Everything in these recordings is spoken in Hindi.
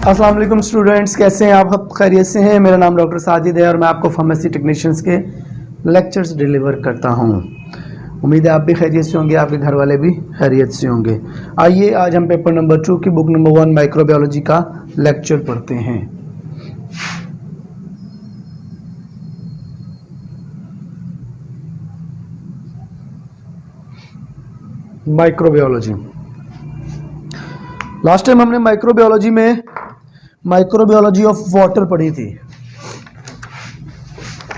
अस्सलाम वालेकुम स्टूडेंट्स, कैसे हैं आप खैरियत से हैं। मेरा नाम डॉक्टर साजिद है और मैं आपको फार्मेसी टेक्नीशियंस के लेक्चर्स डिलीवर करता हूं। उम्मीद है आप भी खैरियत से होंगे, आपके घर वाले भी खैरियत से होंगे। आइए आज हम पेपर नंबर 2 की बुक नंबर 1 माइक्रोबायोलॉजी का लेक्चर पढ़ते हैं। माइक्रोबायोलॉजी, लास्ट टाइम हमने माइक्रोबायोलॉजी में माइक्रोबायोलॉजी ऑफ वाटर पढ़ी थी।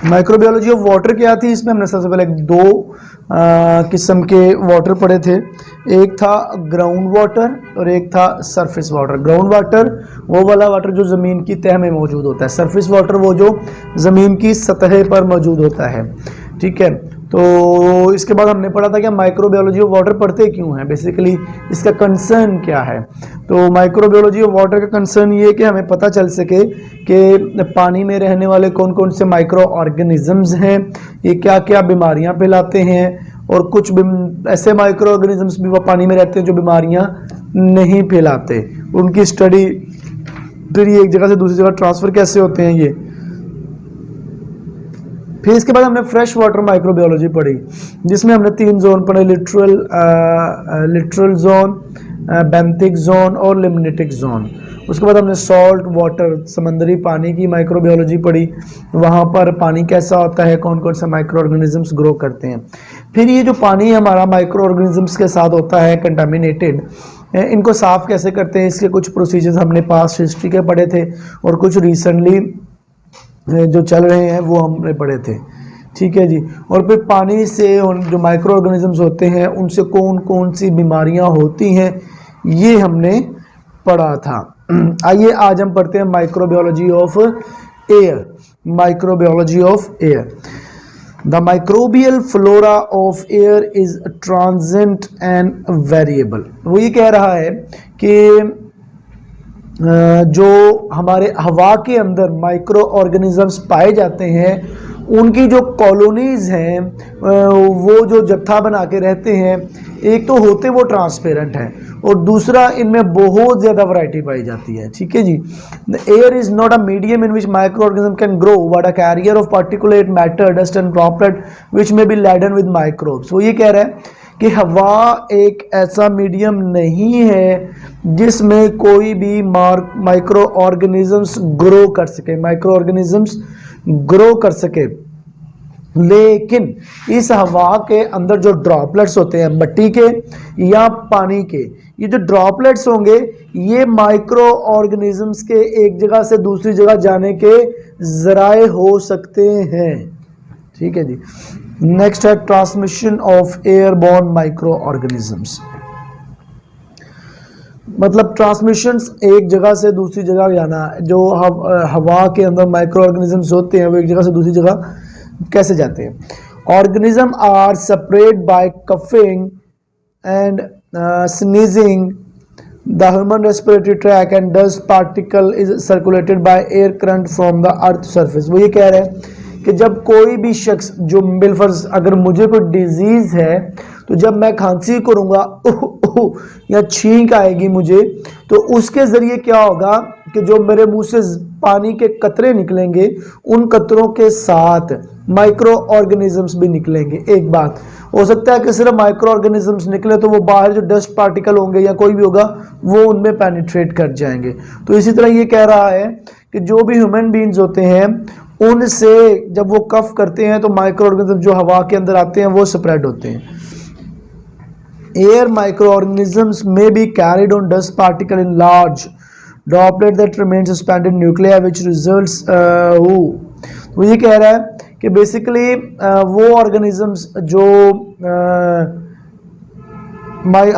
माइक्रोबायोलॉजी ऑफ वाटर क्या थी? इसमें हमने सबसे पहले दो किस्म के वाटर पढ़े थे। एक था ग्राउंड वाटर और एक था सरफेस वाटर। ग्राउंड वाटर वो वाला वाटर जो ज़मीन की तह में मौजूद होता है, सरफेस वाटर वो जो ज़मीन की सतह पर मौजूद होता है। ठीक है, तो इसके बाद हमने पढ़ा था कि माइक्रोबायोलॉजी ऑफ वाटर पढ़ते क्यों हैं, बेसिकली इसका कंसर्न क्या है। तो माइक्रोबायोलॉजी ऑफ वाटर का कंसर्न ये कि हमें पता चल सके कि पानी में रहने वाले कौन कौन से माइक्रो ऑर्गेनिजम्स हैं, ये क्या क्या बीमारियां फैलाते हैं, और कुछ ऐसे माइक्रो ऑर्गेनिजम्स भी वो पानी में रहते हैं जो बीमारियां नहीं फैलाते, उनकी स्टडी, फिर ये एक जगह से दूसरी जगह ट्रांसफ़र कैसे होते हैं ये। फिर इसके बाद हमने फ्रेश वाटर माइक्रोबायोलॉजी पढ़ी, जिसमें हमने 3 जोन पढ़े, लिटरल जोन, बेंथिक जोन और लिम्नेटिक जोन। उसके बाद हमने सॉल्ट वाटर, समंदरी पानी की माइक्रोबायोलॉजी पढ़ी, वहाँ पर पानी कैसा होता है, कौन कौन सा माइक्रो ऑर्गेनिजम्स ग्रो करते हैं। फिर ये जो पानी हमारा माइक्रो ऑर्गेनिजम्स के साथ होता है कंटामिनेटेड, इनको साफ़ कैसे करते हैं, इसके कुछ प्रोसीजर्स हमने पास्ट हिस्ट्री के पढ़े थे और कुछ रिसेंटली जो चल रहे हैं वो हमने पढ़े थे। ठीक है जी। और फिर पानी से जो माइक्रो ऑर्गेनिजम्स होते हैं उनसे कौन कौन सी बीमारियां होती हैं ये हमने पढ़ा था। आइए आज हम पढ़ते हैं microbiology of air. Microbiology of air, the microbial flora of air is transient and variable. वो ये कह रहा है कि जो हमारे हवा के अंदर माइक्रो ऑर्गेनिजम्स पाए जाते हैं, उनकी जो कॉलोनीज़ हैं वो जो जत्था बना के रहते हैं, एक तो होते वो ट्रांसपेरेंट हैं और दूसरा इनमें बहुत ज़्यादा वैरायटी पाई जाती है। ठीक है जी। The air is not a medium in which microorganism can grow but a carrier of particulate matter, dust and droplet which may be laden with microbes. वो ये कह रहा है कि हवा एक ऐसा मीडियम नहीं है जिसमें कोई भी माइक्रो ऑर्गेनिजम्स ग्रो कर सके, माइक्रो ऑर्गेनिजम्स ग्रो कर सके। लेकिन इस हवा के अंदर जो ड्रॉपलेट्स होते हैं मिट्टी के या पानी के, ये जो ड्रॉपलेट्स होंगे ये माइक्रो ऑर्गेनिजम्स के एक जगह से दूसरी जगह जाने के जराए हो सकते हैं। ठीक है जी। नेक्स्ट है transmission of airborne micro organisms. मतलब ट्रांसमिशंस एक जगह से दूसरी जगह जाना, जो हवा के अंदर माइक्रो ऑर्गेनिजम्स होते हैं वो एक जगह से दूसरी जगह कैसे जाते हैं। Organism are separate by coughing and sneezing the human respiratory tract and dust particle is circulated by air current from the earth surface. वो ये कह रहे हैं कि जब कोई भी शख्स, जो बिलफर्ज अगर मुझे कोई डिजीज़ है तो जब मैं खांसी करूँगा या छींक आएगी मुझे, तो उसके ज़रिए क्या होगा कि जो मेरे मुंह से पानी के कतरे निकलेंगे उन कतरों के साथ माइक्रो ऑर्गेनिजम्स भी निकलेंगे। एक बात हो सकता है कि सिर्फ माइक्रो ऑर्गेनिजम्स निकले तो वो बाहर जो डस्ट पार्टिकल होंगे या कोई भी होगा वो उनमें पेनिट्रेट कर जाएंगे। तो इसी तरह ये कह रहा है कि जो भी ह्यूमन बीइंग्स होते हैं उनसे जब वो कफ करते हैं तो माइक्रो ऑर्गेनिज्म जो हवा के अंदर आते हैं वो स्प्रेड होते हैं। Air micro organisms may be carried on dust particle in large droplet that remain suspended nuclei which results वो ये कह रहा है कि बेसिकली वो ऑर्गेनिजम्स जो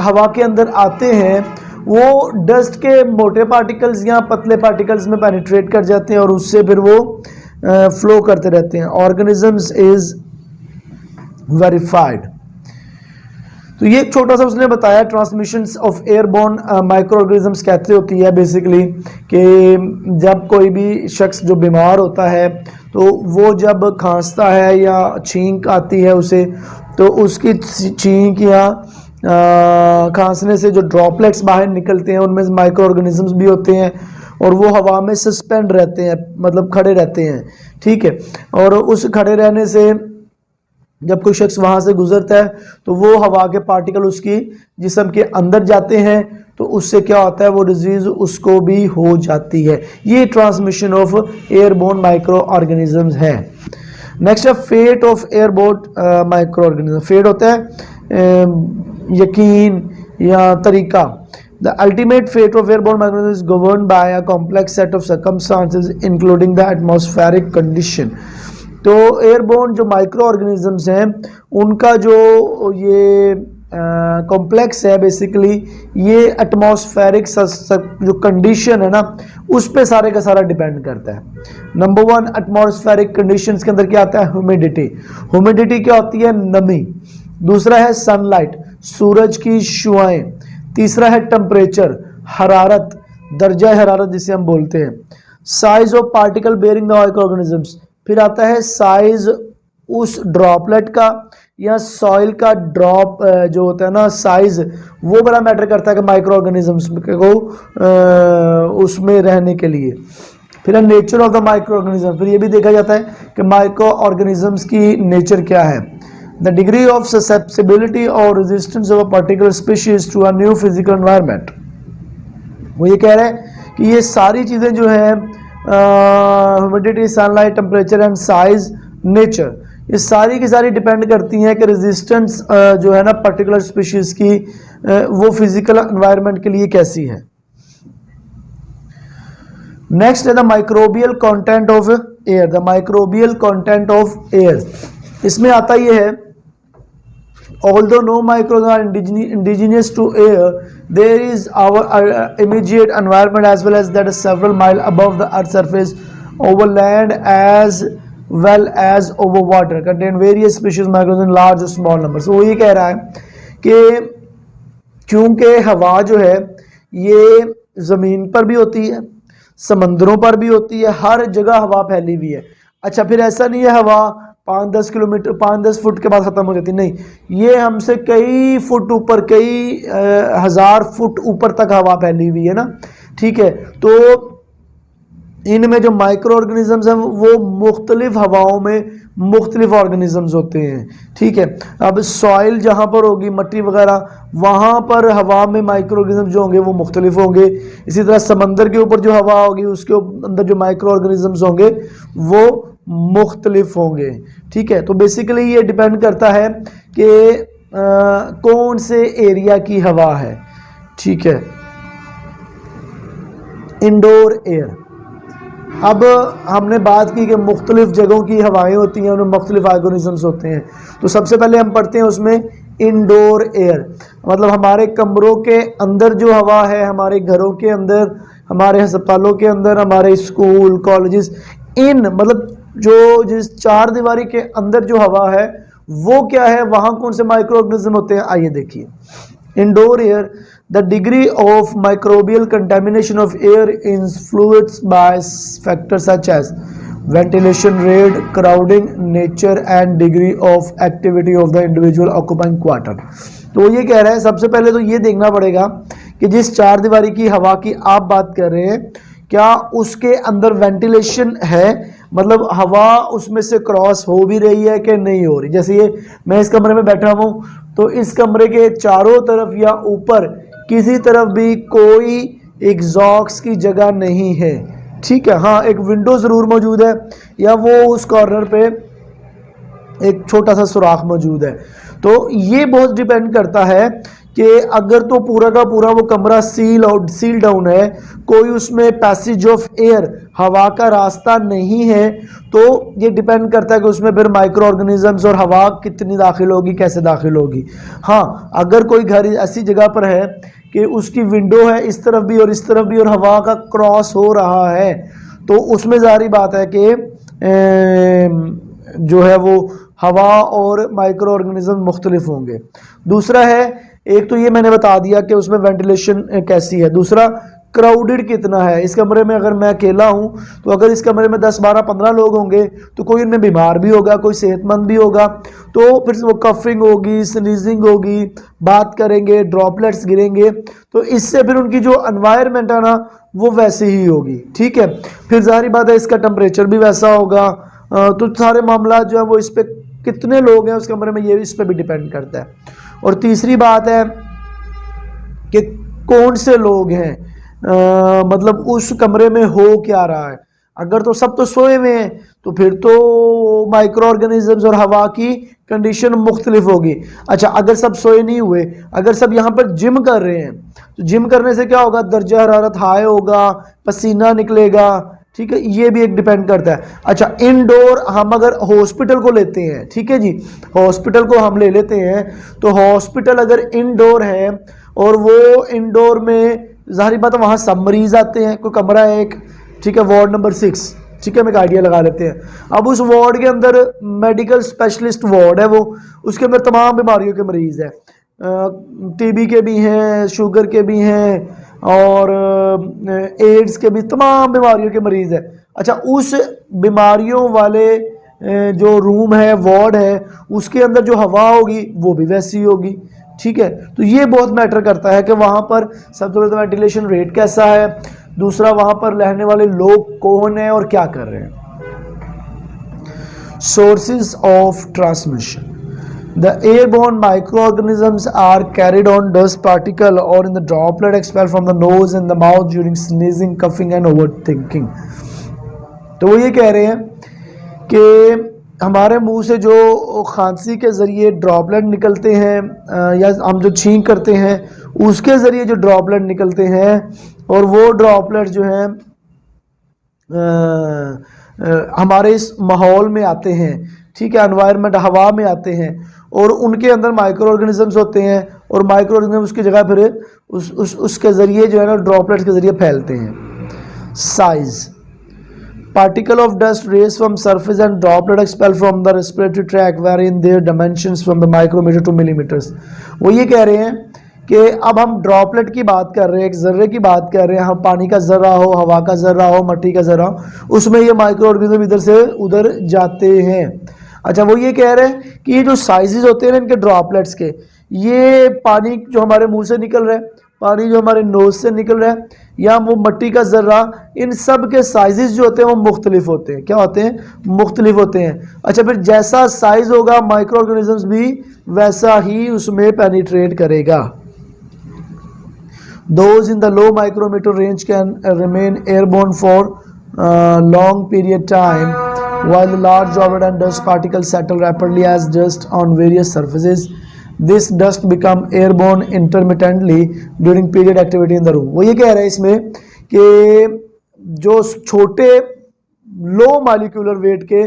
हवा के अंदर आते हैं वो डस्ट के मोटे पार्टिकल्स या पतले पार्टिकल्स में पेनिट्रेट कर जाते हैं और उससे फिर वो फ्लो करते रहते हैं। Organisms is verified. तो ये एक छोटा सा उसने बताया transmission of airborne micro organisms कैसे होती है। बेसिकली कि जब कोई भी शख्स जो बीमार होता है तो वो जब खांसता है या छींक आती है उसे, तो उसकी छींक या खांसने से जो ड्रॉपलेट्स बाहर निकलते हैं उनमें माइक्रो ऑर्गेनिजम्स भी होते हैं और वो हवा में सस्पेंड रहते हैं, मतलब खड़े रहते हैं, ठीक है। और उस खड़े रहने से जब कोई शख्स वहाँ से गुजरता है तो वो हवा के पार्टिकल उसकी जिस्म के अंदर जाते हैं, तो उससे क्या होता है, वो डिजीज़ उसको भी हो जाती है। ये transmission of airborne micro organisms है। नेक्स्ट है fate of airborne micro organism. Fate होता है यकीन या तरीका। The ultimate fate of airborne micro is govern by a complex set of circumstances including the atmospheric condition. तो एयरबोर्न जो माइक्रो ऑर्गेनिजम्स हैं उनका जो ये कॉम्प्लेक्स है, बेसिकली ये एटमॉस्फेरिक जो कंडीशन है ना उस पे सारे का सारा डिपेंड करता है। नंबर 1 एटमॉस्फेरिक कंडीशंस के अंदर क्या आता है, ह्यूमिडिटी। ह्यूमिडिटी क्या होती है, नमी। दूसरा है सनलाइट, सूरज की शुआएं। तीसरा है टेम्परेचर, हरारत, दर्जा हरारत जिसे हम बोलते हैं। Size of particle bearing the micro organisms. फिर आता है साइज उस ड्रॉपलेट का या सॉइल का ड्रॉप जो होता है ना साइज, वो बड़ा मैटर करता है कि माइक्रो ऑर्गेनिजम्स को उसमें रहने के लिए। फिर है nature of the micro organism. फिर ये भी देखा जाता है कि माइक्रो ऑर्गेनिजम्स की नेचर क्या है। द डिग्री ऑफ ससेप्सिबिलिटी और resistance of a particular species to a new physical environment. वो ये कह रहे हैं कि ये सारी चीज़ें जो है humidity, sunlight, temperature and size, nature, ये सारी की सारी डिपेंड करती हैं कि रेजिस्टेंस जो है ना पर्टिकुलर स्पीशीज की वो फिजिकल एनवायरनमेंट के लिए कैसी है। नेक्स्ट है the microbial content of air. The microbial content of air, इसमें आता ये है although no microbes are indigenous to air, there is our immediate environment as well as that is several miles above the earth's surface over land as well as over water contain various species microbes in large or small numbers। वो ये कह रहा है कि क्योंकि हवा जो है ये ज़मीन पर भी होती है, समंदरों पर भी होती है, हर जगह हवा फैली हुई है। अच्छा, फिर ऐसा नहीं है हवा 5-10 किलोमीटर 5-10 फुट के बाद ख़त्म हो जाती, नहीं, ये हमसे कई फुट ऊपर, कई हज़ार फुट ऊपर तक हवा फैली हुई है ना, ठीक है। तो इनमें जो माइक्रो ऑर्गेनिजम्स हैं वो मुख्तलिफ हवाओं में मुख्तलिफ ऑर्गेनिजम्स होते हैं, ठीक है। अब सॉइल जहाँ पर होगी, मट्टी वगैरह, वहाँ पर हवा में माइक्रो ऑर्गेनिज्म जो होंगे वो मुख्तलिफ होंगे। इसी तरह समंदर के ऊपर जो हवा होगी उसके अंदर जो माइक्रो ऑर्गेनिजम्स होंगे वो मुख्तलिफ होंगे, ठीक है। तो बेसिकली ये डिपेंड करता है कि कौन से एरिया की हवा है, ठीक है। इंडोर एयर, अब हमने बात की कि मुख्तलिफ जगहों की हवाएं होती हैं, उनमें मुख्तलिफ ऑर्गेनिजम्स होते हैं। तो सबसे पहले हम पढ़ते हैं उसमें इंडोर एयर, मतलब हमारे कमरों के अंदर जो हवा है, हमारे घरों के अंदर, हमारे अस्पतालों के अंदर, हमारे स्कूल कॉलेजेस, इन मतलब जो जिस चार दीवारी के अंदर जो हवा है वो क्या है, वहाँ कौन से माइक्रो ऑर्गेनिज्म होते हैं, आइए देखिए। Indoor air, the degree of microbial contamination of air influenced by factors such as ventilation rate, crowding, nature and degree of activity of the individual occupying quarter। तो ये कह रहा है सबसे पहले तो ये देखना पड़ेगा कि जिस चार दीवारी की हवा की आप बात कर रहे हैं क्या उसके अंदर वेंटिलेशन है, मतलब हवा उसमें से क्रॉस हो भी रही है कि नहीं हो रही। जैसे ये मैं इस कमरे में बैठा हूँ तो इस कमरे के चारों तरफ या ऊपर किसी तरफ भी कोई एग्जॉस्ट की जगह नहीं है, ठीक है। हाँ, एक विंडो ज़रूर मौजूद है या वो उस कॉर्नर पे एक छोटा सा सुराख मौजूद है। तो ये बहुत डिपेंड करता है कि अगर तो पूरा का पूरा वो कमरा सील डाउन है, कोई उसमें पैसेज ऑफ एयर, हवा का रास्ता नहीं है, तो ये डिपेंड करता है कि उसमें फिर माइक्रो ऑर्गेनिजम्स और हवा कितनी दाखिल होगी, कैसे दाखिल होगी। हाँ, अगर कोई घर ऐसी जगह पर है कि उसकी विंडो है इस तरफ भी और इस तरफ भी और हवा का क्रॉस हो रहा है, तो उसमें जारी बात है कि जो है वो हवा और माइक्रो ऑर्गेनिज्म मुख्तलिफ होंगे। दूसरा है, एक तो ये मैंने बता दिया कि उसमें वेंटिलेशन कैसी है, दूसरा क्राउडेड कितना है। इस कमरे में अगर मैं अकेला हूँ तो अगर इस कमरे में 10, 12, 15 लोग होंगे तो कोई उनमें बीमार भी होगा, कोई सेहतमंद भी होगा, तो फिर वो कफिंग होगी, स्नीजिंग होगी, बात करेंगे, ड्रॉपलेट्स गिरेंगे, तो इससे फिर उनकी जो एनवायरनमेंट है ना वो वैसी ही होगी। ठीक है, फिर जाहिर बात है इसका टेम्परेचर भी वैसा होगा। तो सारे मामला जो है वो इस पर कितने लोग हैं उस कमरे में, ये इस पर भी डिपेंड करता है। और तीसरी बात है कि कौन से लोग हैं, मतलब उस कमरे में हो क्या रहा है। अगर तो सब तो सोए हुए हैं तो फिर तो माइक्रो ऑर्गेनिजम्स और हवा की कंडीशन मुख्तलिफ होगी। अच्छा, अगर सब सोए नहीं हुए, अगर सब यहाँ पर जिम कर रहे हैं तो जिम करने से क्या होगा, दर्जा हरारत हाई होगा, पसीना निकलेगा। ठीक है, ये भी एक डिपेंड करता है। अच्छा, इनडोर हम अगर हॉस्पिटल को लेते हैं, ठीक है जी, हॉस्पिटल को हम ले लेते हैं, तो हॉस्पिटल अगर इनडोर है और वो इनडोर में जाहिर बात है वहाँ सब मरीज आते हैं, कोई कमरा है एक, ठीक है, वार्ड नंबर 6, ठीक है, हम एक आइडिया लगा लेते हैं। अब उस वार्ड के अंदर मेडिकल स्पेशलिस्ट वार्ड है, वो उसके अंदर तमाम बीमारियों के मरीज हैं, टीबी के भी हैं, शुगर के भी हैं और एड्स के भी, तमाम बीमारियों के मरीज हैं। अच्छा, उस बीमारियों वाले जो रूम है, वार्ड है, उसके अंदर जो हवा होगी वो भी वैसी होगी। ठीक है, तो ये बहुत मैटर करता है कि वहाँ पर सबसे पहले तो वेंटिलेशन रेट कैसा है, दूसरा वहाँ पर रहने वाले लोग कौन हैं और क्या कर रहे हैं। Sources of transmission, the airborne microorganisms are carried on dust particle or in the droplet expelled from the nose and the mouth during sneezing, coughing and overthinking। तो वो ये कह रहे हैं कि हमारे मुंह से जो खांसी के ज़रिए ड्रॉपलेट निकलते हैं या हम जो छींक करते हैं उसके ज़रिए जो ड्रॉपलेट निकलते हैं, और वो ड्रॉपलेट जो हैं हमारे इस माहौल में आते हैं, ठीक है, एनवायरनमेंट हवा में आते हैं, और उनके अंदर माइक्रो ऑर्गेनिजम्स होते हैं, और माइक्रो ऑर्गेनिज्म उसकी जगह फिर उसके ज़रिए जो है ना ड्रॉपलेट्स के ज़रिए फैलते हैं। Size, particle of dust raised from surface and droplet expelled from the respiratory tract vary in their dimensions from the micrometer to millimeters। वो ये कह रहे हैं कि अब हम ड्रॉपलेट की बात कर रहे हैं, एक जर्रे की बात कर रहे हैं, हम पानी का जर्रा हो, हवा का जर्रा हो, मिट्टी का जर्रा हो, उसमें ये माइक्रो ऑर्गेनिज्म इधर से उधर जाते हैं। अच्छा, वो ये कह रहे हैं कि ये जो साइजेस होते हैं ना इनके ड्रॉपलेट्स के, ये पानी जो हमारे मुंह से निकल रहा है, पानी जो हमारे नोज से निकल रहा है, या वो मिट्टी का जर्रा, इन सब के साइजेस जो होते हैं वो मुख्तलिफ होते हैं। क्या होते हैं? मुख्तलिफ होते हैं। अच्छा, फिर जैसा साइज होगा माइक्रो ऑर्गेनिजम्स भी वैसा ही उसमें पेनिट्रेट करेगा। Those in the low micrometer range can remain airborne for long period time, while the large droplet and dust particles settle rapidly as dust on various surfaces. This dust become airborne intermittently during period activity in the room। वो ये कह रहे हैं इसमें कि जो छोटे लो मॉलिक्यूलर वेट के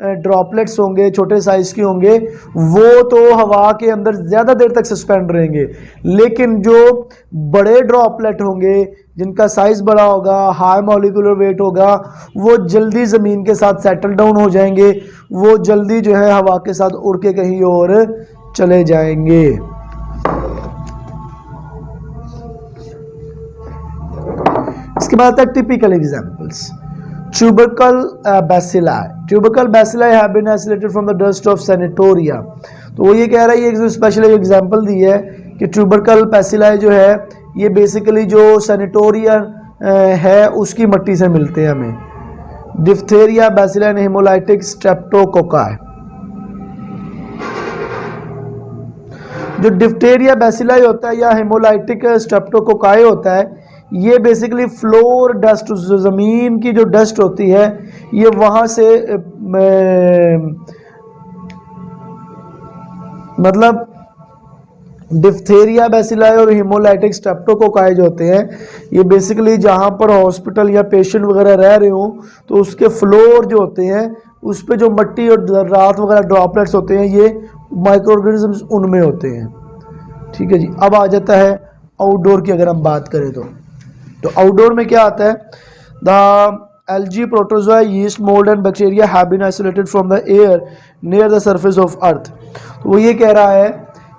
ड्रॉपलेट्स होंगे, छोटे साइज के होंगे, वो तो हवा के अंदर ज़्यादा देर तक सस्पेंड रहेंगे, लेकिन जो बड़े ड्रॉपलेट होंगे जिनका साइज़ बड़ा होगा, हाई मॉलिक्यूलर वेट होगा, वो जल्दी ज़मीन के साथ सेटल डाउन हो जाएंगे, वो जल्दी जो है हवा के साथ उड़ के कहीं और चले जाएंगे। इसके बाद है typical examples. Tubercle bacilli। Tubercle bacilli have been isolated from the dust of sanatoria। तो वो ये कह रहा है, ये एक स्पेशल एग्जांपल दी है कि ट्यूबरकल bacilli जो है ये बेसिकली जो सैनिटोरिया है उसकी मिट्टी से मिलते हैं हमें। Diphtheria bacilli and hemolytic streptococci. जो डिफ्थेरिया बैसिलाई होता है या हेमोलाइटिक स्ट्रेप्टोकोकाई होता है, ये बेसिकली फ्लोर डस्ट, जो ज़मीन की जो डस्ट होती है ये वहाँ से मतलब डिफ्थेरिया बैसिलाई और हेमोलाइटिक स्ट्रेप्टोकोकाई जो होते हैं ये बेसिकली जहाँ पर हॉस्पिटल या पेशेंट वगैरह रह रहे हो तो उसके फ्लोर जो होते हैं उस पर जो मिट्टी और रात वगैरह ड्रॉपलेट्स होते हैं ये माइक्रो ऑर्गेनिजम्स उनमें होते हैं। ठीक है जी। अब आ जाता है आउटडोर की अगर हम बात करें तो आउटडोर में क्या आता है? The algae, protozoa, yeast, mold and bacteria have been isolated from the air near the surface of earth। तो वो ये कह रहा है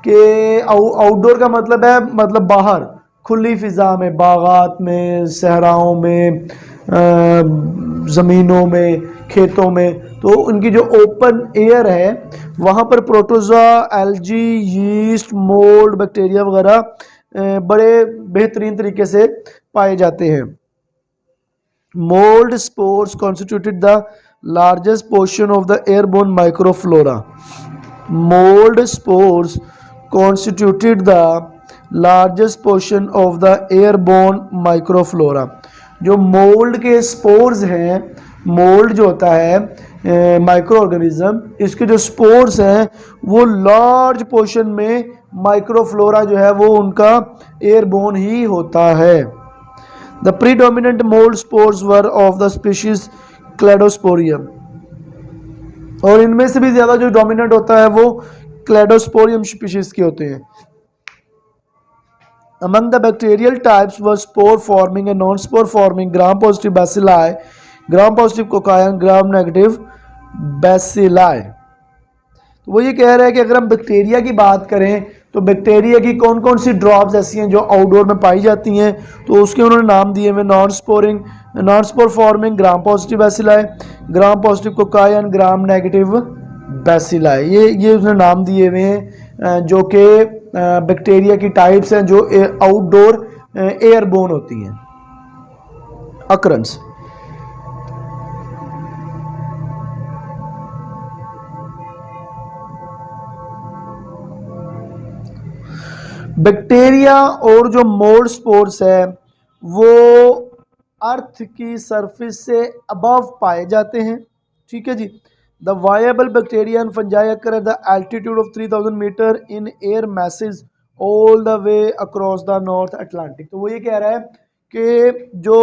कि आउटडोर का मतलब है मतलब बाहर, खुली फ़िज़ा में, बागात में, सहराओं में, ज़मीनों में, खेतों में, तो उनकी जो ओपन एयर है वहाँ पर protozoa, algae, yeast, mould, bacteria वगैरह बड़े बेहतरीन तरीके से पाए जाते हैं। Mould spores constituted the largest portion of the airborne microflora. Mould spores constituted the largest portion of the airborne microflora. जो मोल्ड के स्पोर्स हैं, मोल्ड जो होता है माइक्रो ऑर्गेनिज्म, इसके जो स्पोर्स हैं वो लार्ज पोर्शन में माइक्रोफ्लोरा जो है वो उनका एयरबोर्न ही होता है। The predominant mould spores were of the species Cladosporium, और इनमें से भी ज़्यादा जो डोमिनेंट होता है वो क्लेडोस्पोरियम स्पीशीज के होते हैं। Among the bacterial types were spore forming and non-spore forming gram positive bacilli, gram positive cocci and gram negative bacilli। तो वो ये कह रहा है कि अगर हम बैक्टीरिया की बात करें तो बैक्टीरिया की कौन कौन सी ड्रॉप्स ऐसी हैं जो आउटडोर में पाई जाती हैं, तो उसके उन्होंने नाम दिए हुए non spore forming gram positive bacilli, gram positive cocci and gram negative bacilli. ये उसने नाम दिए हुए हैं जो कि बैक्टीरिया की टाइप्स हैं जो आउटडोर एयरबोर्न होती हैं। अकरेंस, बैक्टीरिया और जो मोल्ड स्पोर्स है वो अर्थ की सरफेस से अबव पाए जाते हैं। ठीक है जी। The viable bacteria and fungi occur at the altitude of 3000 metre in air masses all the way across the North Atlantic. तो वो ये कह रहा है कि जो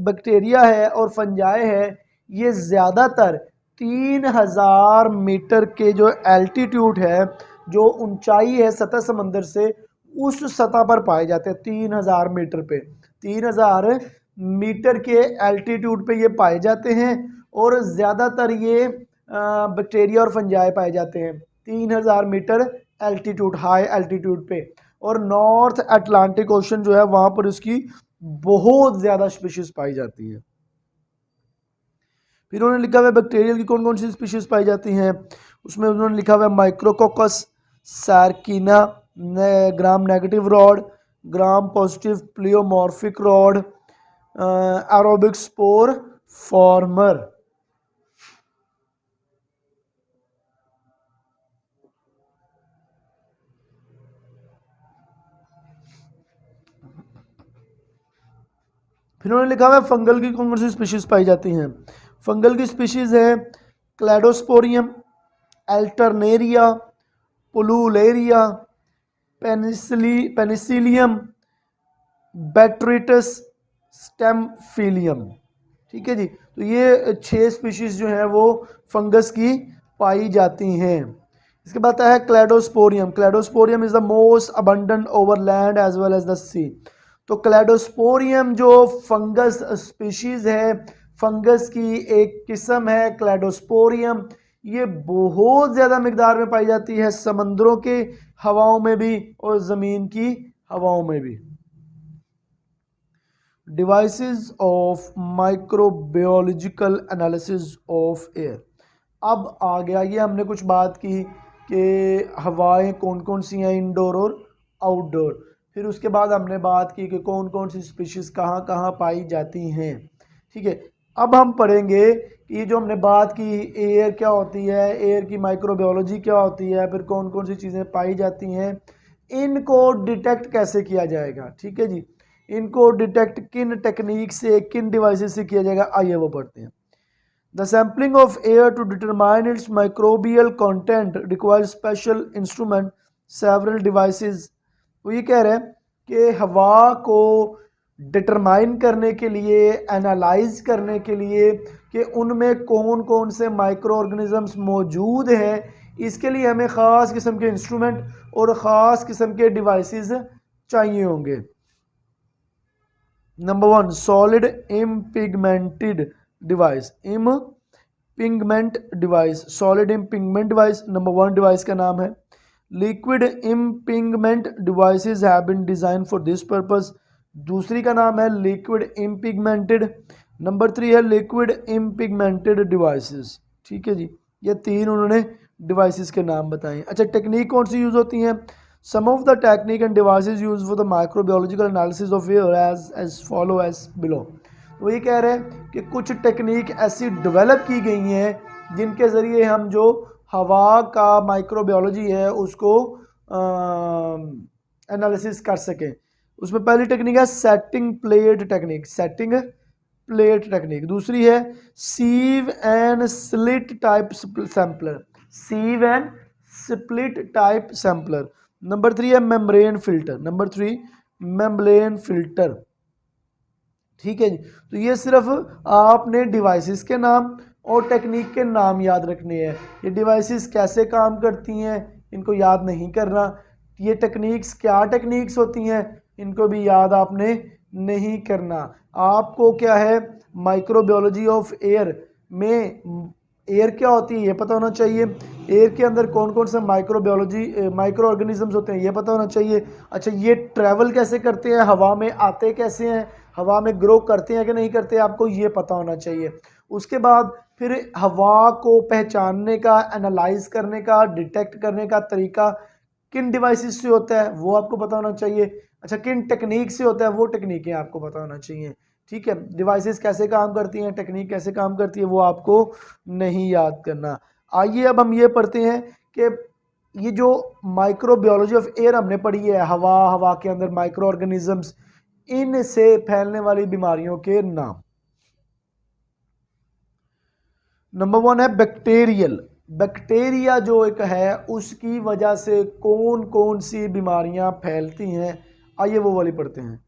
बैक्टीरिया है और फंजाई है ये ज़्यादातर 3000 मीटर के जो एल्टीट्यूड है, जो ऊंचाई है सतह समंदर से, उस सतह पर पाए जाते हैं। 3000 मीटर पे, 3000 मीटर के एल्टीट्यूड पे ये पाए जाते हैं और ज़्यादातर ये बैक्टीरिया और फंजाई पाए जाते हैं 3000 मीटर एल्टीट्यूड, हाई एल्टीट्यूड पे। और नॉर्थ अटलांटिक ओशन जो है वहाँ पर इसकी बहुत ज़्यादा स्पीशीज़ पाई जाती है। फिर उन्होंने लिखा हुआ है बैक्टीरियल की कौन कौन सी स्पीशीज़ पाई जाती हैं, उसमें उन्होंने लिखा हुआ है micrococcus, सार्किना, gram negative rod, gram positive pleomorphic rod, aerobic spore farmer. फिर उन्होंने लिखा हुआ है फंगल की कौन कौन सी स्पीशीज़ पाई जाती हैं। फंगल की स्पीशीज़ है क्लैडोस्पोरियम, एल्टरनेरिया, पुलुलेरिया, पेनिसिलियम, बैट्रिटस, स्टेमफिलियम। ठीक है जी। तो ये 6 स्पीशीज़ जो हैं वो फंगस की पाई जाती हैं। इसके बाद है Cladosporium. Cladosporium is the most abundant over land as well as the sea. तो क्लैडोस्पोरियम जो फंगस स्पीशीज़ है, फंगस की एक किस्म है क्लैडोस्पोरियम, ये बहुत ज़्यादा मिकदार में पाई जाती है समंदरों के हवाओं में भी और ज़मीन की हवाओं में भी। Devices of microbiological analysis of air. अब आ गया, ये हमने कुछ बात की कि हवाएं कौन कौन सी हैं, इंडोर और आउटडोर। फिर उसके बाद हमने बात की कि कौन कौन सी स्पीशीज़ कहाँ कहाँ पाई जाती हैं। ठीक है। अब हम पढ़ेंगे कि ये जो हमने बात की एयर क्या होती है, एयर की माइक्रोबायोलॉजी क्या होती है, फिर कौन कौन सी चीज़ें पाई जाती हैं, इनको डिटेक्ट कैसे किया जाएगा। ठीक है जी। इनको डिटेक्ट किन टेक्निक से, किन डिवाइसेस से किया जाएगा, आइए वो पढ़ते हैं। The sampling of air to determine its microbial content require special instrument several devices. वो ये कह रहे हैं कि हवा को डिटरमाइन करने के लिए, एनालाइज करने के लिए कि उनमें कौन कौन से माइक्रो ऑर्गेनिजम्स मौजूद हैं, इसके लिए हमें ख़ास किस्म के इंस्ट्रूमेंट और ख़ास किस्म के डिवाइसेस चाहिए होंगे। Number 1 solid impingement device, impingement device, solid impingement device number 1 device का नाम है। Liquid impingement devices have been design for this purpose दूसरी का नाम है लिक्विड इम्पिगमेंटेड, नंबर 3 है लिक्विड इम्पिगमेंटेड डिवाइसेस। ठीक है जी, ये 3 उन्होंने डिवाइसेस के नाम बताए। अच्छा, टेक्निक कौन सी यूज़ होती हैं? Some of the technique and devices use for the microbiological analysis of air as follow as below. तो ये कह रहे हैं कि कुछ टेक्निक ऐसी डेवलप की गई हैं जिनके ज़रिए हम जो हवा का माइक्रोबायोलॉजी है उसको एनालिसिस कर सकें। उसमें पहली टेक्निक है setting plate technique, setting plate technique. दूसरी है sieve and slit type sampler, sieve and split type sampler. Number 3 है membrane filter, number 3 membrane filter. ठीक है जी, तो ये सिर्फ आपने डिवाइसेस के नाम और टेक्निक के नाम याद रखने हैं। ये डिवाइसेस कैसे काम करती हैं इनको याद नहीं करना, ये टेक्निक्स क्या टेक्निक्स होती हैं इनको भी याद आपने नहीं करना। आपको क्या है माइक्रोबायोलॉजी ऑफ एयर में एयर क्या होती है ये पता होना चाहिए, एयर के अंदर कौन कौन सा माइक्रो ऑर्गेनिजम्स होते हैं ये पता होना चाहिए। अच्छा, ये ट्रैवल कैसे करते हैं, हवा में आते कैसे हैं, हवा में ग्रो करते हैं कि नहीं करते, आपको ये पता होना चाहिए। उसके बाद फिर हवा को पहचानने का, एनालाइज करने का, डिटेक्ट करने का तरीका किन डिवाइसेस से होता है वो आपको पता होना चाहिए। अच्छा, किन टेक्निक से होता है वो टेक्निकें आपको पता होना चाहिए। ठीक है, डिवाइसेस कैसे काम करती हैं, टेक्निक कैसे काम करती है वो आपको नहीं याद करना। आइए अब हम ये पढ़ते हैं कि ये जो माइक्रोबायोलॉजी ऑफ एयर हमने पढ़ी है, हवा, हवा के अंदर माइक्रो ऑर्गेनिजम्स, इनसे फैलने वाली बीमारियों के नाम। नंबर 1 है बैक्टीरियल, बैक्टीरिया जो एक है उसकी वजह से कौन कौन सी बीमारियां फैलती हैं, आइए वो वाली पढ़ते हैं।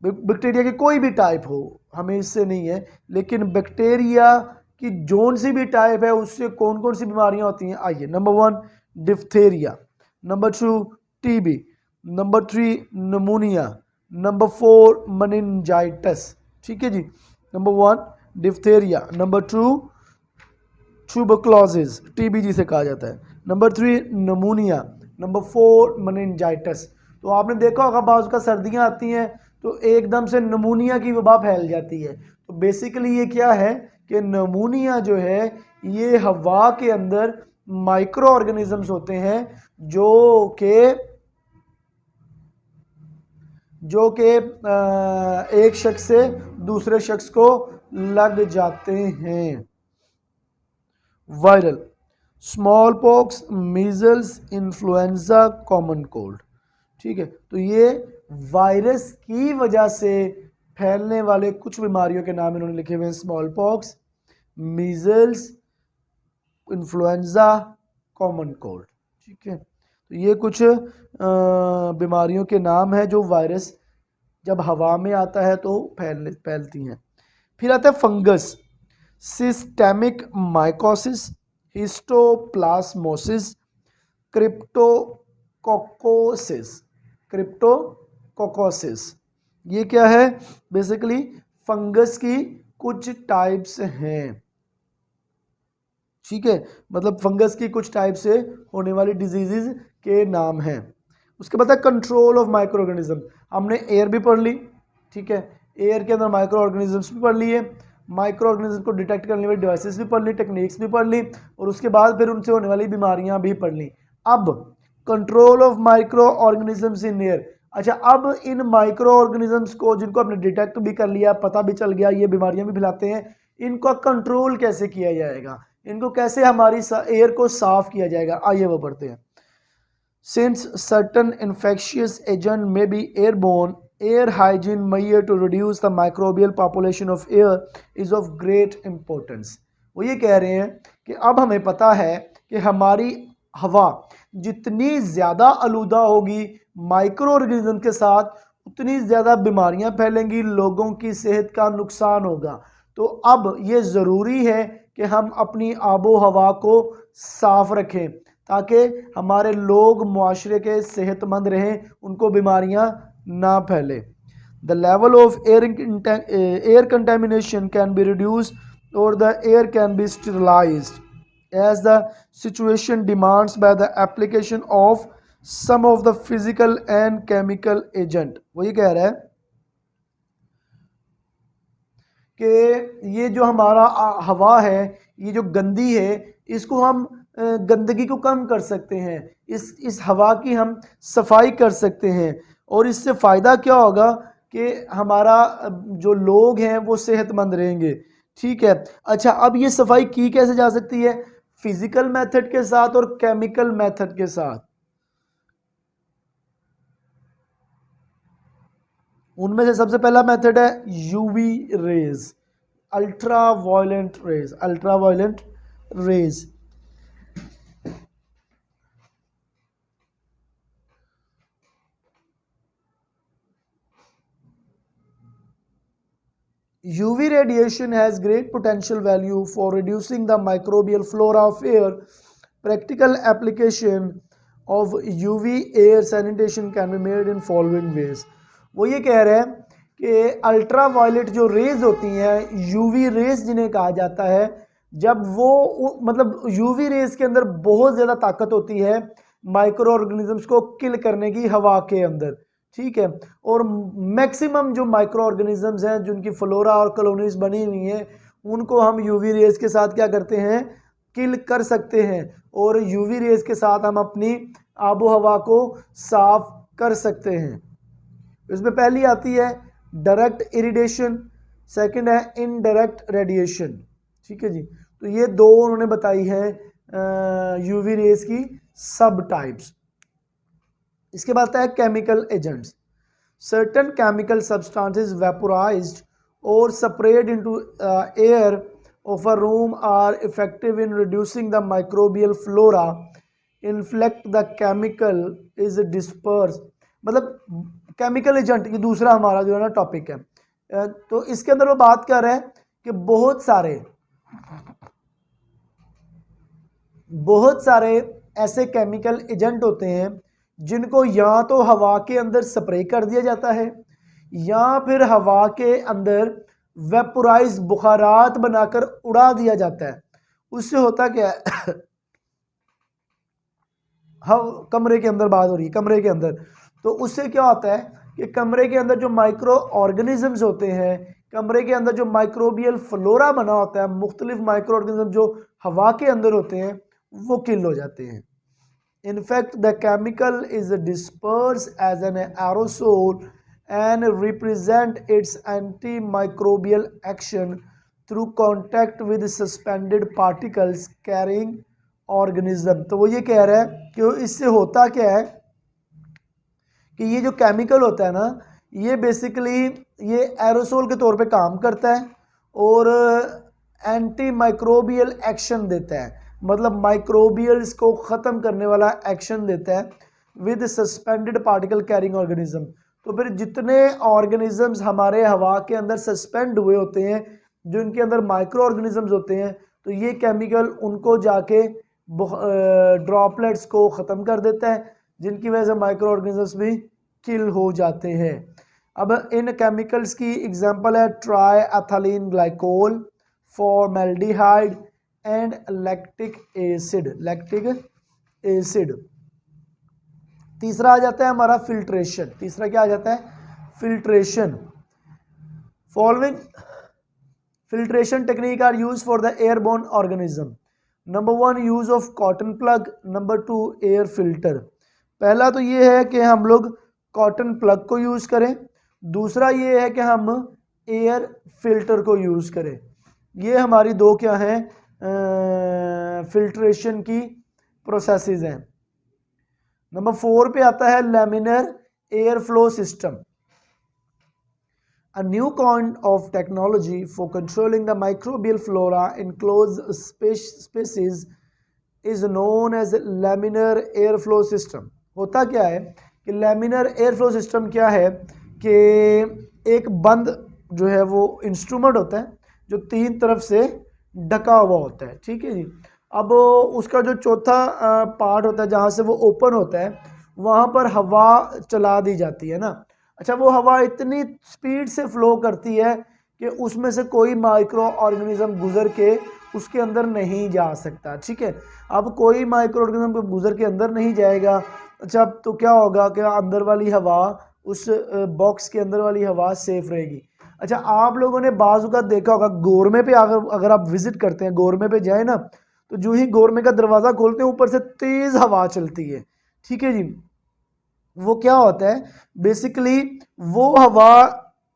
बैक्टीरिया की कोई भी टाइप हो, हमें इससे नहीं है, लेकिन बैक्टीरिया की जोन सी भी टाइप है उससे कौन कौन सी बीमारियां होती हैं। आइए, number 1 diphtheria, number 2 TB, number 3 pneumonia, number 4 meningitis. ठीक है जी, number 1 diphtheria, number 2 tuberculosis, TB जिसे कहा जाता है, नंबर 3 निमोनिया, नंबर 4 मेनिंजाइटिस। तो आपने देखा होगा बाज़ का सर्दियाँ आती हैं तो एकदम से निमोनिया की वबा फैल जाती है। तो बेसिकली ये क्या है कि निमोनिया जो है ये हवा के अंदर माइक्रो ऑर्गेनिजम्स होते हैं जो कि एक शख्स से दूसरे शख्स को लग जाते हैं। Viral, small pox, measles, influenza, common cold. ठीक है, तो ये वायरस की वजह से फैलने वाले कुछ बीमारियों के नाम इन्होंने लिखे हुए हैं, small pox, measles, influenza, common cold. ठीक है, तो ये कुछ बीमारियों के नाम है जो वायरस जब हवा में आता है तो फैलती हैं। फिर आता है fungus, systemic mycosis, histoplasmosis, cryptococcosis, cryptococcosis. ये क्या है? बेसिकली फंगस की कुछ टाइप्स हैं। ठीक है, मतलब फंगस की कुछ टाइप से होने वाली डिजीजेज के नाम हैं। उसके बाद है कंट्रोल ऑफ माइक्रो ऑर्गेनिज्म। हमने एयर भी पढ़ ली, ठीक है, एयर के अंदर माइक्रो ऑर्गेनिजम्स भी पढ़ लिए, माइक्रो ऑर्गेनिज्म को डिटेक्ट करने वाली डिवाइसेस भी पढ़ ली, टेक्निक्स भी पढ़ ली, और उसके बाद फिर उनसे होने वाली बीमारियां भी पढ़ ली। अब control of micro organisms in air. अच्छा, अब इन माइक्रो ऑर्गेनिजम्स को जिनको आपने डिटेक्ट भी कर लिया, पता भी चल गया ये बीमारियां भी फैलाते हैं, इनका कंट्रोल कैसे किया जाएगा, इनको कैसे हमारी एयर को साफ किया जाएगा, आइए वो पढ़ते हैं। Since certain infectious agent may be airborne, air hygiene measure to reduce the microbial population of air is of great importance. वो ये कह रहे हैं कि अब हमें पता है कि हमारी हवा जितनी ज़्यादा आलूदा होगी माइक्रो ऑर्गेनिज्म के साथ, उतनी ज़्यादा बीमारियां फैलेंगी, लोगों की सेहत का नुकसान होगा। तो अब ये ज़रूरी है कि हम अपनी आबो हवा को साफ रखें ताकि हमारे लोग मुआशरे के सेहतमंद रहें, उनको बीमारियां ना फैले। The level of air contamination can be reduced और the air can be sterilised as the situation demands by the application of some of the physical and chemical agent. वो ये कह रहा है कि ये जो हमारा हवा है, ये जो गंदी है, इसको हम गंदगी को कम कर सकते हैं, इस हवा की हम सफाई कर सकते हैं, और इससे फ़ायदा क्या होगा कि हमारा जो लोग हैं वो सेहतमंद रहेंगे। ठीक है, अच्छा, अब ये सफाई की कैसे जा सकती है? फिजिकल मेथड के साथ और केमिकल मेथड के साथ। उनमें से सबसे पहला मेथड है UV rays, ultra violet rays, ultra violet rays. UV radiation has great potential value for reducing the microbial flora of air. Practical application of UV air sanitation can be made in following ways. वो ये कह रहे हैं कि अल्ट्रा वायलेट जो रेज होती हैं, यूवी रेज जिन्हें कहा जाता है, जब वो मतलब यूवी रेज के अंदर बहुत ज़्यादा ताकत होती है माइक्रो ऑर्गेनिजम्स को किल करने की हवा के अंदर। ठीक है, और मैक्सिमम जो माइक्रो ऑर्गेनिजम्स हैं जिनकी फ्लोरा और कॉलोनीज बनी हुई हैं, उनको हम यूवी रेज के साथ क्या करते हैं, किल कर सकते हैं, और यूवी रेज के साथ हम अपनी आबो हवा को साफ कर सकते हैं। इसमें पहली आती है डायरेक्ट इरिडेशन, सेकंड है इनडायरेक्ट रेडिएशन। ठीक है जी, तो ये दो उन्होंने बताई है यूवी रेज की सब टाइप्स। इसके बाद आता है chemical agents. Certain chemical substances vaporised और spread into air of a room are effective in reducing the microbial flora. In fact the chemical is disperse, मतलब केमिकल एजेंट ये दूसरा हमारा जो है ना टॉपिक है। तो इसके अंदर वो बात कर रहे हैं कि बहुत सारे ऐसे केमिकल एजेंट होते हैं जिनको या तो हवा के अंदर स्प्रे कर दिया जाता है, या फिर हवा के अंदर वेपोराइज बुखारात बनाकर उड़ा दिया जाता है। उससे होता क्या है हम कमरे के अंदर बात हो रही है, कमरे के अंदर, तो उससे क्या होता है कि कमरे के अंदर जो माइक्रो ऑर्गेनिजम्स होते हैं, कमरे के अंदर जो माइक्रोबियल फ्लोरा बना होता है, मुख्तलिफ माइक्रो ऑर्गेनिज्म जो हवा के अंदर होते हैं, वो किल हो जाते हैं। In fact, the chemical is dispersed as an aerosol and represent its antimicrobial action through contact with suspended particles carrying organism। तो वो ये कह रहा है कि इससे होता क्या है कि ये जो केमिकल होता है ना, ये बेसिकली ये एरोसोल के तौर पे काम करता है और एंटी माइक्रोबियल एक्शन देता है, मतलब माइक्रोबियल्स को ख़त्म करने वाला एक्शन देता है with suspended particle carrying organism. तो फिर जितने ऑर्गेनिजम्स हमारे हवा के अंदर सस्पेंड हुए होते हैं, जो इनके अंदर माइक्रो ऑर्गेनिजम्स होते हैं, तो ये केमिकल उनको जाके ड्रॉपलेट्स को ख़त्म कर देता है, जिनकी वजह से माइक्रो ऑर्गेनिजम्स भी किल हो जाते हैं। अब इन केमिकल्स की एग्जांपल है try ethylene glycol, formaldehyde and lactic acid. तीसरा आ जाता है हमारा फिल्ट्रेशन। तीसरा क्या आ जाता है? Filtration. Following filtration technique are use for the airborne organism. Number 1 use of cotton plug, number 2 air filter. पहला तो ये है कि हम लोग कॉटन प्लग को यूज करें, दूसरा ये है कि हम एयर फिल्टर को यूज करें। ये हमारी दो क्या हैं फिल्ट्रेशन की प्रोसेसेस हैं। नंबर 4 पे आता है laminar air flow system. A new kind of technology for controlling the microbial flora in closed spaces is known as laminar airflow system। होता क्या है कि लैमिनर एयरफ्लो सिस्टम क्या है कि एक बंद जो है वो इंस्ट्रूमेंट होता है जो 3 तरफ से ढका हुआ होता है। ठीक है जी। अब उसका जो चौथा पार्ट होता है जहाँ से वो ओपन होता है, वहाँ पर हवा चला दी जाती है ना। अच्छा, वो हवा इतनी स्पीड से फ्लो करती है कि उसमें से कोई माइक्रो ऑर्गेनिज्म गुजर के उसके अंदर नहीं जा सकता। ठीक है, अब कोई माइक्रो ऑर्गेनिज्म गुजर के अंदर नहीं जाएगा। अच्छा, तो क्या होगा कि अंदर वाली हवा, उस बॉक्स के अंदर वाली हवा सेफ रहेगी। अच्छा, आप लोगों ने बाजू का देखा होगा गोरमे पे, अगर आप विजिट करते हैं, गोरमे पे जाए ना, तो जो ही गोरमे का दरवाज़ा खोलते हैं ऊपर से तेज़ हवा चलती है, ठीक है जी। वो क्या होता है बेसिकली, वो हवा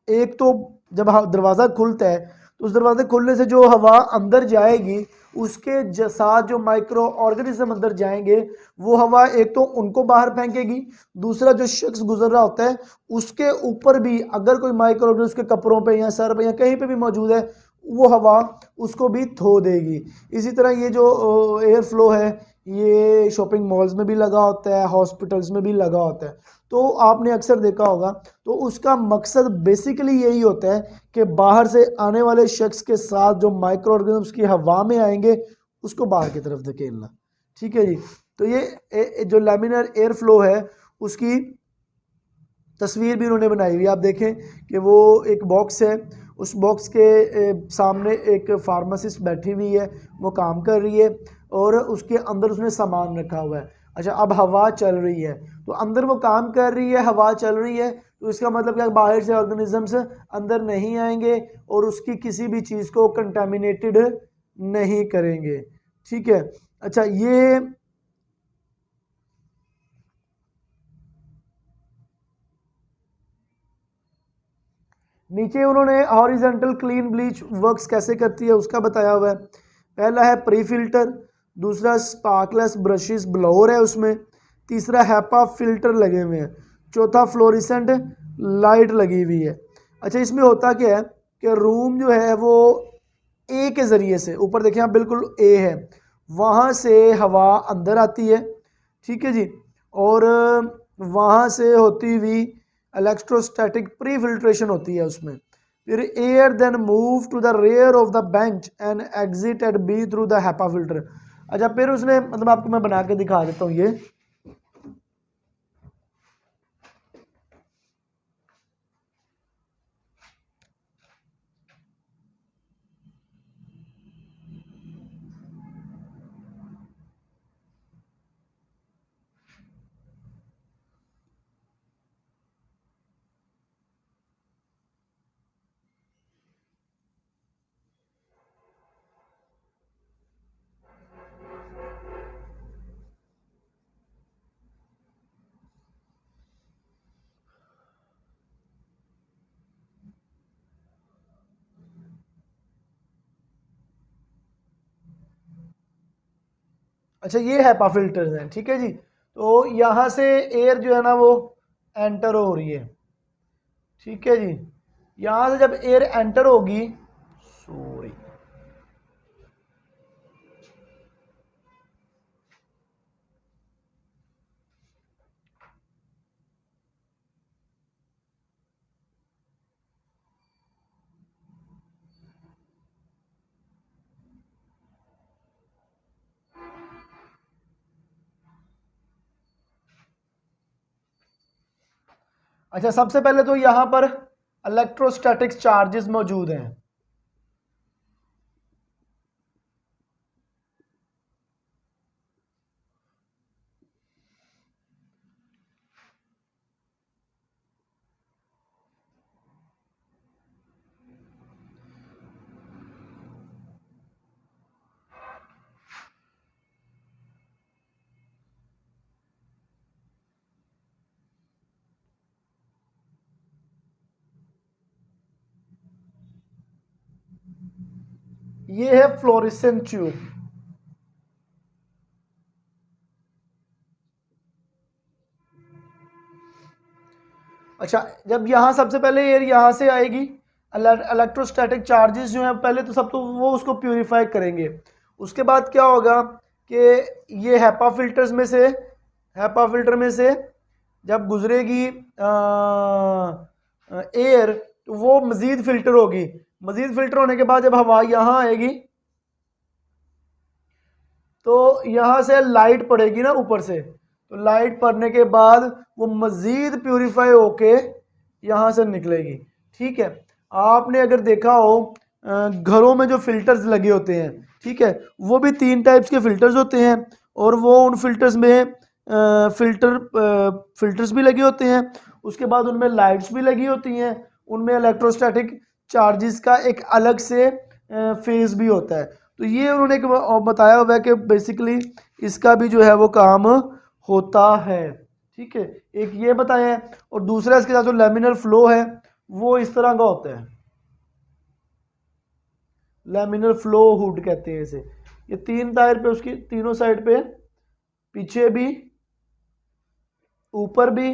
एक तो जब दरवाज़ा खुलता है तो उस दरवाजे खुलने से जो हवा अंदर जाएगी उसके साथ जो माइक्रो ऑर्गेनिज्म अंदर जाएंगे, वो हवा एक तो उनको बाहर फेंकेगी, दूसरा जो शख्स गुजर रहा होता है उसके ऊपर भी अगर कोई माइक्रो ऑर्गेनिज्म के कपड़ों पे या सर पे या कहीं पे भी मौजूद है, वो हवा उसको भी धो देगी। इसी तरह ये जो एयर फ्लो है, ये शॉपिंग मॉल्स में भी लगा होता है, हॉस्पिटल्स में भी लगा होता है, तो आपने अक्सर देखा होगा। तो उसका मकसद बेसिकली यही होता है कि बाहर से आने वाले शख्स के साथ जो माइक्रो ऑर्गेनिज्म्स की हवा में आएंगे उसको बाहर की तरफ धकेलना, ठीक है जी। तो ये जो लैमिनर एयर फ्लो है उसकी तस्वीर भी उन्होंने बनाई हुई है। आप देखें कि वो एक बॉक्स है, उस बॉक्स के सामने एक फार्मासिस्ट बैठी हुई है, वो काम कर रही है और उसके अंदर उसने सामान रखा हुआ है। अच्छा, अब हवा चल रही है तो अंदर वो काम कर रही है, हवा चल रही है, तो इसका मतलब क्या, बाहर से ऑर्गेनिजम्स अंदर नहीं आएंगे और उसकी किसी भी चीज़ को कंटामिनेटेड नहीं करेंगे, ठीक है। अच्छा, ये नीचे उन्होंने हॉरिजॉन्टल क्लीन ब्लीच वर्क्स कैसे करती है उसका बताया हुआ है। पहला है प्री फिल्टर, दूसरा स्पार्कलेस ब्रशेस ब्लोअर है उसमें, तीसरा हैपा फिल्टर लगे हुए हैं, चौथा फ्लोरिसेंट लाइट लगी हुई है। अच्छा, इसमें होता क्या है कि रूम जो है वो ए के ज़रिए से, ऊपर देखिए आप बिल्कुल ए है, वहाँ से हवा अंदर आती है, ठीक है जी, और वहाँ से होती हुई इलेक्ट्रोस्टैटिक प्री फिल्ट्रेशन होती है उसमें, फिर air then move to the rear of the bench and exit at B through the HEPA filter. अच्छा, फिर उसने मतलब आपको मैं बना के दिखा देता हूँ ये। अच्छा, ये हैपा फिल्टर्स हैं, ठीक है जी। तो यहाँ से एयर जो है ना वो एंटर हो रही है, ठीक है जी। यहाँ से जब एयर एंटर होगी, सॉरी, अच्छा, सबसे पहले तो यहाँ पर इलेक्ट्रोस्टैटिक्स चार्जेस मौजूद हैं। ये है फ्लोरेसेंट ट्यूब। अच्छा, जब यहाँ सबसे पहले एयर यहाँ से आएगी, इलेक्ट्रोस्टैटिक चार्जेस जो हैं पहले तो सब तो वो उसको प्यूरिफाई करेंगे। उसके बाद क्या होगा कि ये हैपा फिल्टर्स में से, हैपा फिल्टर में से जब गुजरेगी एयर, तो वो मज़ीद फिल्टर होगी। मज़ीद फिल्टर होने के बाद जब हवा यहाँ आएगी तो यहाँ से लाइट पड़ेगी ना ऊपर से, तो लाइट पड़ने के बाद वो मज़ीद प्यूरिफाई होके यहाँ से निकलेगी, ठीक है। आपने अगर देखा हो घरों में जो फिल्टर्स लगे होते हैं, ठीक है, वो भी 3 टाइप्स के फिल्टर्स होते हैं और वो उन फिल्टर्स में फिल्टर्स भी लगे होते हैं, उसके बाद उनमें लाइट्स भी लगी होती हैं, उनमें इलेक्ट्रोस्टैटिक चार्जेस का एक अलग से फेज भी होता है। तो ये उन्होंने बताया हुआ है कि बेसिकली इसका भी जो है वो काम होता है। ठीक है, एक ये बताया है, और दूसरा इसके साथ जो लैमिनर फ्लो है वो इस तरह का होता है, लैमिनर फ्लो हुड कहते हैं इसे। ये 3 टायर पे, उसकी तीनों साइड पे, पीछे भी, ऊपर भी,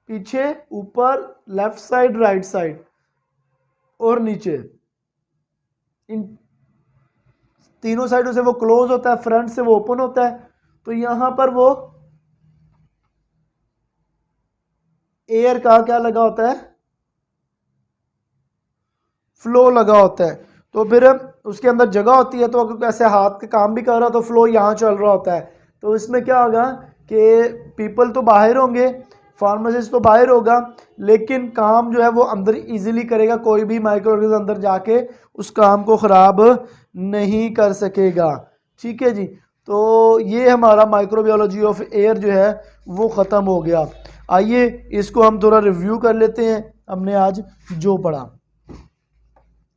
पीछे, ऊपर, लेफ्ट साइड, राइट साइड और नीचे, इन तीनों साइडों से वो क्लोज होता है, फ्रंट से वो ओपन होता है। तो यहां पर वो एयर का क्या लगा होता है, फ्लो लगा होता है। तो फिर उसके अंदर जगह होती है, तो अगर ऐसे हाथ के काम भी कर रहा तो फ्लो यहाँ चल रहा होता है। तो इसमें क्या होगा कि पीपल तो बाहर होंगे, फार्मासिस्ट तो बाहर होगा, लेकिन काम जो है वो अंदर इजीली करेगा, कोई भी माइक्रो ऑर्गेनिज्म अंदर जाके उस काम को ख़राब नहीं कर सकेगा। ठीक है जी, तो ये हमारा माइक्रोबायोलॉजी ऑफ एयर जो है वो ख़त्म हो गया। आइए इसको हम थोड़ा रिव्यू कर लेते हैं, हमने आज जो पढ़ा।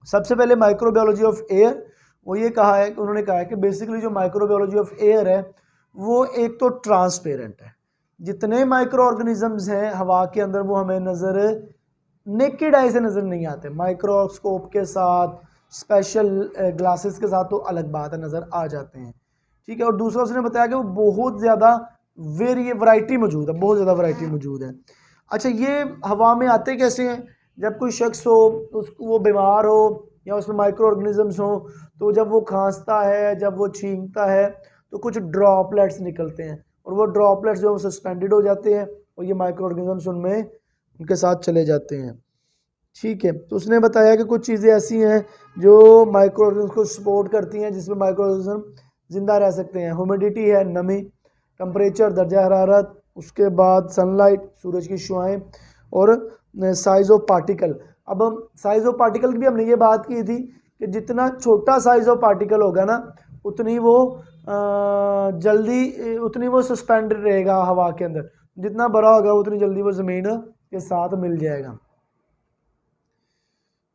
सबसे पहले माइक्रोबायोलॉजी ऑफ एयर, वो ये कहा है, उन्होंने कहा है कि बेसिकली जो माइक्रोबायोलॉजी ऑफ एयर है वो एक तो ट्रांसपेरेंट है। जितने माइक्रो ऑर्गेनिजम्स हैं हवा के अंदर वो हमें नज़र नेकेड आई से नज़र नहीं आते, माइक्रोस्कोप के साथ, स्पेशल ग्लासेस के साथ तो अलग बात है, नज़र आ जाते हैं। ठीक है, और दूसरा उसने बताया कि वो बहुत ज़्यादा वैरायटी मौजूद है, बहुत ज़्यादा वैरायटी मौजूद है। अच्छा, ये हवा में आते कैसे हैं? जब कोई शख्स हो, उसको वो बीमार हो या उसमें माइक्रो ऑर्गेनिजम्स हो, तो जब वो खांसता है, जब वो छींकता है, तो कुछ ड्रॉपलेट्स निकलते हैं, और वो ड्रॉपलेट्स जो है सस्पेंडेड हो जाते हैं, और ये माइक्रो ऑर्गेनिजम्स उनमें उनके साथ चले जाते हैं। ठीक है, तो उसने बताया कि कुछ चीज़ें ऐसी हैं जो माइक्रो ऑर्गेनिज्म को सपोर्ट करती हैं, जिसमें माइक्रो ऑर्गेनिज्म जिंदा रह सकते हैं। ह्यूमिडिटी है, नमी, टेम्परेचर, दर्जा हरारत, उसके बाद सनलाइट, सूरज की शुआएं, और साइज ऑफ पार्टिकल। अब हम साइज ऑफ पार्टिकल की भी हमने ये बात की थी कि जितना छोटा साइज ऑफ पार्टिकल होगा ना, उतनी वो जल्दी उतनी वो सस्पेंडेड रहेगा हवा के अंदर, जितना बड़ा होगा उतनी जल्दी वो ज़मीन के साथ मिल जाएगा।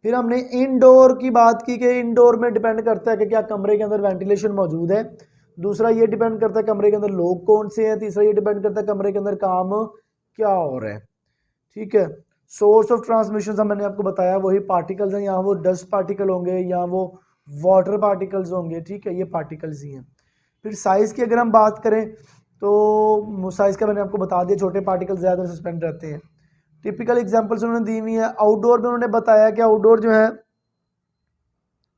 फिर हमने इनडोर की बात की कि इनडोर में डिपेंड करता है कि क्या कमरे के अंदर वेंटिलेशन मौजूद है। दूसरा ये डिपेंड करता है कमरे के अंदर लोग कौन से हैं। तीसरा ये डिपेंड करता है कमरे के अंदर काम क्या हो रहा है। ठीक है, सोर्स ऑफ ट्रांसमिशन मैंने आपको बताया, वही पार्टिकल्स हैं, यहाँ वो डस्ट पार्टिकल होंगे या वो वाटर पार्टिकल्स होंगे। ठीक है, ये पार्टिकल्स ही हैं। फिर साइज़ की अगर हम बात करें तो साइज़ का मैंने आपको बता दिया, छोटे पार्टिकल ज़्यादा सस्पेंड रहते हैं। टिपिकल एग्जांपल्स उन्होंने दी हुई है। आउटडोर में उन्होंने बताया कि आउटडोर जो है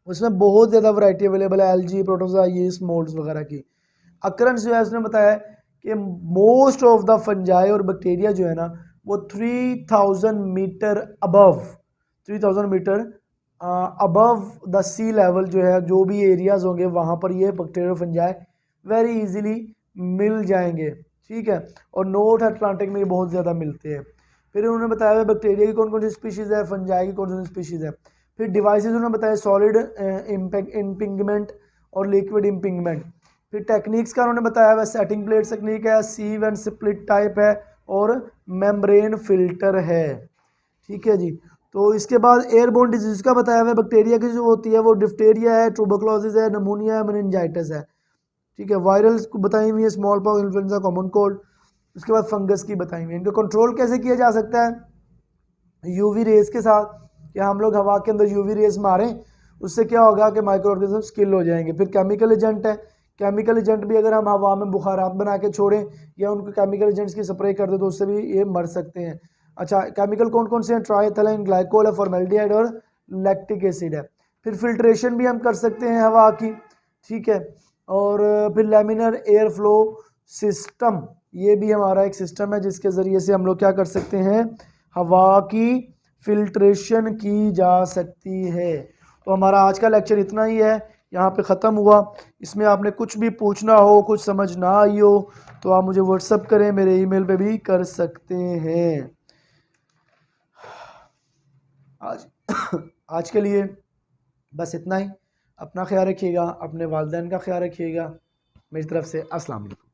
उसमें बहुत ज़्यादा वैरायटी अवेलेबल है, एलजी, प्रोटोजोआ, यीस्ट, मोल्ड्स वगैरह की। अकरेंस जो है उसने बताया कि मोस्ट ऑफ द फंजाई और बैक्टीरिया जो है ना वो 3000 metre above, 3000 metre above the sea level जो है, जो भी एरियाज होंगे वहाँ पर ये बैक्टीरिया फंजाई वेरी इजीली मिल जाएंगे। ठीक है, और नॉर्थ अटलांटिक में ये बहुत ज़्यादा मिलते हैं। फिर उन्होंने बताया बैक्टीरिया की कौन कौन सी स्पीशीज़ है, फंजाई की कौन कौन सी स्पीशीज़ है। फिर डिवाइसेस उन्होंने बताया सॉलिड इम्पिंगमेंट और लिक्विड इम्पिंगमेंट। फिर टेक्निक्स का उन्होंने बताया हुआ सेटिंग प्लेट टेक्निक है, सीव एंड स्प्लिट टाइप है, और मेम्ब्रेन फिल्टर है। ठीक है जी, तो इसके बाद एयरबोर्न डिजीज का बताया हुआ, बैक्टीरिया की जो होती है वो डिफ्टेरिया है, ट्यूबरकुलोसिस है, निमोनिया है, मेनिंजाइटिस है। ठीक है, वायरल को बताई हुई है, small pox, influenza, common cold. उसके बाद फंगस की बताई हुई है। इनका कंट्रोल कैसे किया जा सकता है? यूवी रेस के साथ, कि हम लोग हवा के अंदर यूवी रेस मारें, उससे क्या होगा कि माइक्रो ऑर्गेनिज्म किल हो जाएंगे। फिर केमिकल एजेंट है, केमिकल एजेंट भी अगर हम हवा में बुखारात बना के छोड़ें या उनको केमिकल एजेंट्स की स्प्रे कर दें तो उससे भी ये मर सकते हैं। अच्छा, केमिकल कौन कौन से हैं? ट्राइएथिलीन ग्लाइकोल है, फॉर्मेल्डिहाइड और लैक्टिक एसिड है। फिर फिल्ट्रेशन भी हम कर सकते हैं हवा की। ठीक है, और फिर लैमिनर एयर फ्लो सिस्टम, ये भी हमारा एक सिस्टम है जिसके ज़रिए से हम लोग क्या कर सकते हैं, हवा की फिल्ट्रेशन की जा सकती है। तो हमारा आज का लेक्चर इतना ही है, यहाँ पे ख़त्म हुआ। इसमें आपने कुछ भी पूछना हो, कुछ समझ ना आई हो, तो आप मुझे व्हाट्सअप करें, मेरे ईमेल पे भी कर सकते हैं। आज आज के लिए बस इतना ही। अपना ख्याल रखिएगा, अपने वालिदैन का ख्याल रखिएगा। मेरी तरफ से अस्सलाम वालेकुम।